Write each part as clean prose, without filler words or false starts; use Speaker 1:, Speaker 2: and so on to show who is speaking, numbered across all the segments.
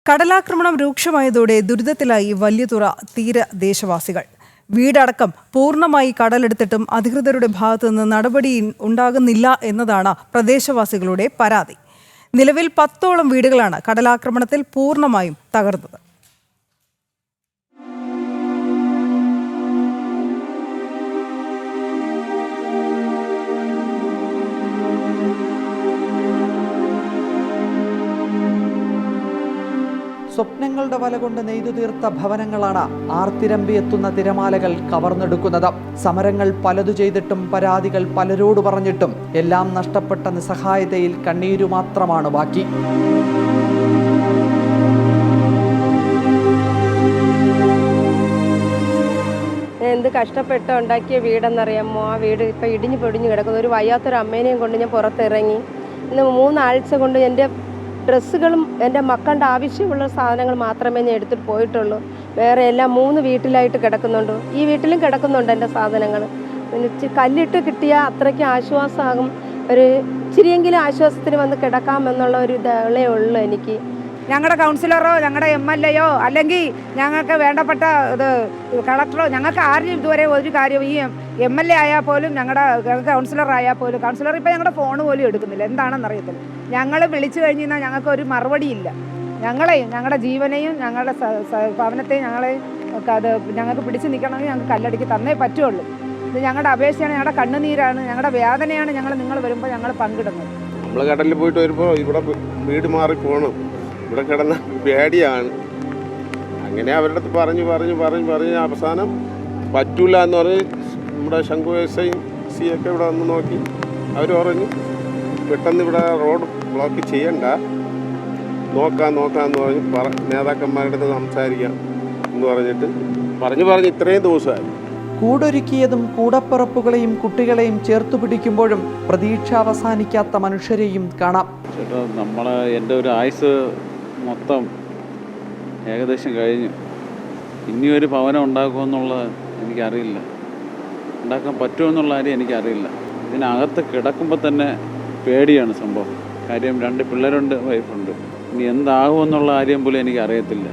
Speaker 1: കടലാക്രമണം രൂക്ഷമായതോടെ ദുരിതത്തിലായി വലിയതുറ തീരദേശവാസികൾ. വീടടക്കം പൂർണ്ണമായി കടലെടുത്തിട്ടും അധികൃതരുടെ ഭാഗത്തുനിന്ന് നടപടി ഉണ്ടാകുന്നില്ല എന്നതാണ് പ്രദേശവാസികളുടെ പരാതി. നിലവിൽ 10ഓളം വീടുകളാണ് കടലാക്രമണത്തിൽ പൂർണ്ണമായും തകർന്നത്.
Speaker 2: സ്വപ്നങ്ങളുടെ വല കൊണ്ട് നെയ്തു തീർത്ത ഭവനങ്ങളാണ് ആർത്തിരമ്പി എത്തുന്ന തിരമാലകൾ കവർന്നെടുക്കുന്നത്. സമരങ്ങൾ പലതു ചെയ്തിട്ടും പരാതികൾ പലരോട് പറഞ്ഞിട്ടും എല്ലാം നഷ്ടപ്പെട്ട നിസ്സഹായതയിൽ കണ്ണീരു മാത്രമാണ് ബാക്കി.
Speaker 3: എന്ത് കഷ്ടപ്പെട്ട് ഉണ്ടാക്കിയ വീടെന്നറിയാമോ? ആ വീട് ഇപ്പം ഇടിഞ്ഞു പൊടിഞ്ഞു കിടക്കുന്നു. ഒരു വയ്യാത്തൊരു അമ്മേനെയും കൊണ്ട് ഞാൻ പുറത്തിറങ്ങി. ഇന്ന് 3 ആഴ്ച കൊണ്ട് എൻ്റെ ഡ്രസ്സുകളും എൻ്റെ മക്കളുടെ ആവശ്യമുള്ള സാധനങ്ങൾ മാത്രമേ ഞാൻ എടുത്തിട്ട് പോയിട്ടുള്ളൂ. വേറെ എല്ലാം 3 വീട്ടിലായിട്ട് കിടക്കുന്നുണ്ട്. ഈ വീട്ടിലും കിടക്കുന്നുണ്ട് എൻ്റെ സാധനങ്ങൾ. കല്ലിട്ട് കിട്ടിയാൽ അത്രയ്ക്ക് ആശ്വാസമാകും. ഒരു ഇച്ചിരിയെങ്കിലും ആശ്വാസത്തിന് വന്ന് കിടക്കാമെന്നുള്ള ഒരു ഇതേ ഉള്ളൂ എനിക്ക്.
Speaker 4: ഞങ്ങളുടെ കൗൺസിലറോ ഞങ്ങളുടെ MLA അല്ലെങ്കിൽ ഞങ്ങൾക്ക് വേണ്ടപ്പെട്ട കളക്ടറോ ഞങ്ങൾക്ക് ആരും ഇതുവരെ ഒരു കാര്യം, ഈ MLA ആയാൽ പോലും ഞങ്ങൾക്ക് കൗൺസിലർ ആയാൽ പോലും കൗൺസിലർ ഇപ്പോൾ ഞങ്ങളുടെ ഫോൺ പോലും എടുക്കുന്നില്ല. എന്താണെന്ന് അറിയത്തില്ല. ഞങ്ങൾ വിളിച്ചു കഴിഞ്ഞാൽ ഞങ്ങൾക്ക് ഒരു മറുപടിയില്ല. ഞങ്ങളുടെ ജീവനെയും ഞങ്ങളുടെ ഭവനത്തെയും ഞങ്ങൾക്ക് പിടിച്ചു നിൽക്കണമെങ്കിൽ ഞങ്ങൾക്ക് കല്ലടിക്ക് തന്നേ പറ്റുള്ളൂ. ഇത് ഞങ്ങളുടെ അപേക്ഷയാണ്, ഞങ്ങളുടെ കണ്ണുനീരാണ്, ഞങ്ങളുടെ വേദനയാണ്. നിങ്ങൾ വരുമ്പോൾ ഞങ്ങൾ പങ്കിടുന്നത്.
Speaker 5: നമ്മൾ കടലിൽ പോയിട്ട് വരുമ്പോൾ ഇവിടെ വീട് മാറി പോകണം, ഇവിടെ കിടന്ന പേടിയാണ്. അങ്ങനെ അവരുടെ അടുത്ത് പറഞ്ഞ് അവസാനം പറ്റൂല എന്ന് പറഞ്ഞ് നമ്മുടെ ശംഖു SI ഒക്കെ ഇവിടെ വന്ന് നോക്കി. അവർ പറഞ്ഞു പെട്ടെന്ന് ഇവിടെ റോഡ് ബ്ലോക്ക് ചെയ്യണ്ട, നോക്കാമെന്ന് പറഞ്ഞ് നേതാക്കന്മാരുടെ അടുത്ത് സംസാരിക്കാം എന്ന് പറഞ്ഞ് ഇത്രയും ദിവസമായി.
Speaker 2: കൂടൊരുക്കിയതും കൂടപ്പിറപ്പുകളെയും കുട്ടികളെയും ചേർത്തു പിടിക്കുമ്പോഴും പ്രതീക്ഷ അവസാനിക്കാത്ത മനുഷ്യരെയും കാണാം.
Speaker 6: ചേട്ടാ, എൻ്റെ ഒരു ആയുസ് മൊത്തം ഏകദേശം കഴിഞ്ഞു. ഇനിയൊരു ഭവനം ഉണ്ടാക്കുമെന്നുള്ളത് എനിക്കറിയില്ല, ഉണ്ടാക്കാൻ പറ്റുമെന്നുള്ള കാര്യം എനിക്കറിയില്ല. ഇതിനകത്ത് കിടക്കുമ്പോൾ തന്നെ പേടിയാണ് സംഭവം. കാര്യം 2 പിള്ളേരുണ്ട്, വൈഫുണ്ട്. ഇനി എന്താകുമെന്നുള്ള കാര്യം പോലും എനിക്കറിയത്തില്ല.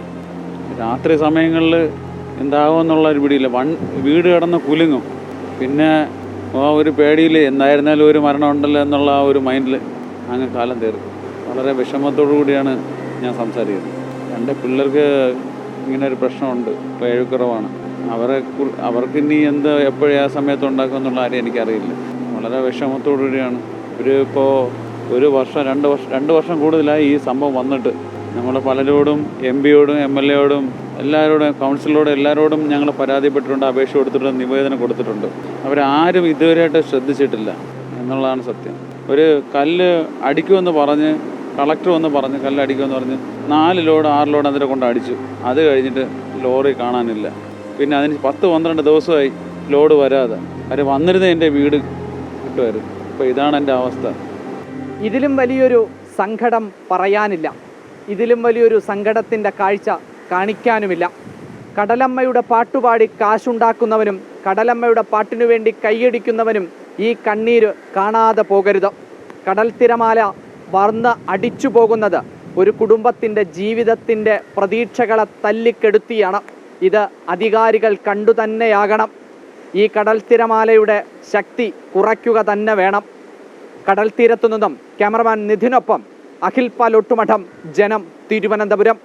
Speaker 6: രാത്രി സമയങ്ങളിൽ എന്താകുമെന്നുള്ള ഒരു പിടിയില്ല. വീട് കിടന്ന് കുലുങ്ങും. പിന്നെ ആ ഒരു പേടിയിൽ എന്തായിരുന്നാലും ഒരു മരണം ഉണ്ടല്ലോ എന്നുള്ള ആ ഒരു മൈൻഡിൽ അങ്ങ് കാലം തീർക്കും. വളരെ വിഷമത്തോടു കൂടിയാണ് ഞാൻ സംസാരിക്കുന്നത്. 2 പിള്ളേർക്ക് ഇങ്ങനെ ഒരു പ്രശ്നമുണ്ട്, പേഴുക്കുറവാണ്. അവർക്ക് ഇനി എപ്പോഴും ആ സമയത്ത് ഉണ്ടാക്കുമെന്നുള്ള കാര്യം എനിക്കറിയില്ല. വളരെ വിഷമത്തോടു കൂടിയാണ് ഇപ്പോൾ 1 വർഷം 2 വർഷം കൂടുതലായി ഈ സംഭവം വന്നിട്ട്. നമ്മൾ പലരോടും MPയോടും MLAയോടും എല്ലാവരോടും കൗൺസിലറോടും എല്ലാവരോടും ഞങ്ങൾ പരാതിപ്പെട്ടിട്ടുണ്ട്, അപേക്ഷ കൊടുത്തിട്ടുണ്ട്, നിവേദനം കൊടുത്തിട്ടുണ്ട്. അവരാരും ഇതുവരെയായിട്ട് ശ്രദ്ധിച്ചിട്ടില്ല എന്നുള്ളതാണ് സത്യം. ഒരു കല്ല് അടിക്കുമെന്ന് പറഞ്ഞ് കളക്ടർ വന്ന് പറഞ്ഞ് കല്ലടിക്കുമെന്ന് പറഞ്ഞ് 4 ലോഡ് 6 ലോഡ് അതിനെ കൊണ്ട് അടിച്ചു. അത് കഴിഞ്ഞിട്ട് ലോറി കാണാനില്ല. പിന്നെ അതിന് 10-12 ദിവസമായി ലോഡ് വരാതെ. അവർ വന്നിരുന്ന എൻ്റെ വീട് കിട്ടുമായിരുന്നു. അപ്പോൾ ഇതാണ് എൻ്റെ അവസ്ഥ.
Speaker 2: ഇതിലും വലിയൊരു സങ്കടം പറയാനില്ല. ഇതിലും വലിയൊരു സങ്കടത്തിൻ്റെ കാഴ്ച കാണിക്കാനുമില്ല. കടലമ്മയുടെ പാട്ടുപാടി കാശുണ്ടാക്കുന്നവനും കടലമ്മയുടെ പാട്ടിനു വേണ്ടി കൈയടിക്കുന്നവനും ഈ കണ്ണീര് കാണാതെ പോകരുത്. കടൽ തിരമാല വർന്ന് അടിച്ചു പോകുന്നത് ഒരു കുടുംബത്തിൻ്റെ ജീവിതത്തിൻ്റെ പ്രതീക്ഷകളെ തല്ലിക്കെടുത്തിയാണ്. ഇത് അധികാരികൾ കണ്ടു തന്നെയാകണം. ഈ കടൽ തിരമാലയുടെ ശക്തി കുറയ്ക്കുക തന്നെ വേണം. കടൽ തീരത്തു നിന്നും ക്യാമറമാൻ നിധിനൊപ്പം അഖിൽ പാലോട്ടുമഠം, ജനം, തിരുവനന്തപുരം.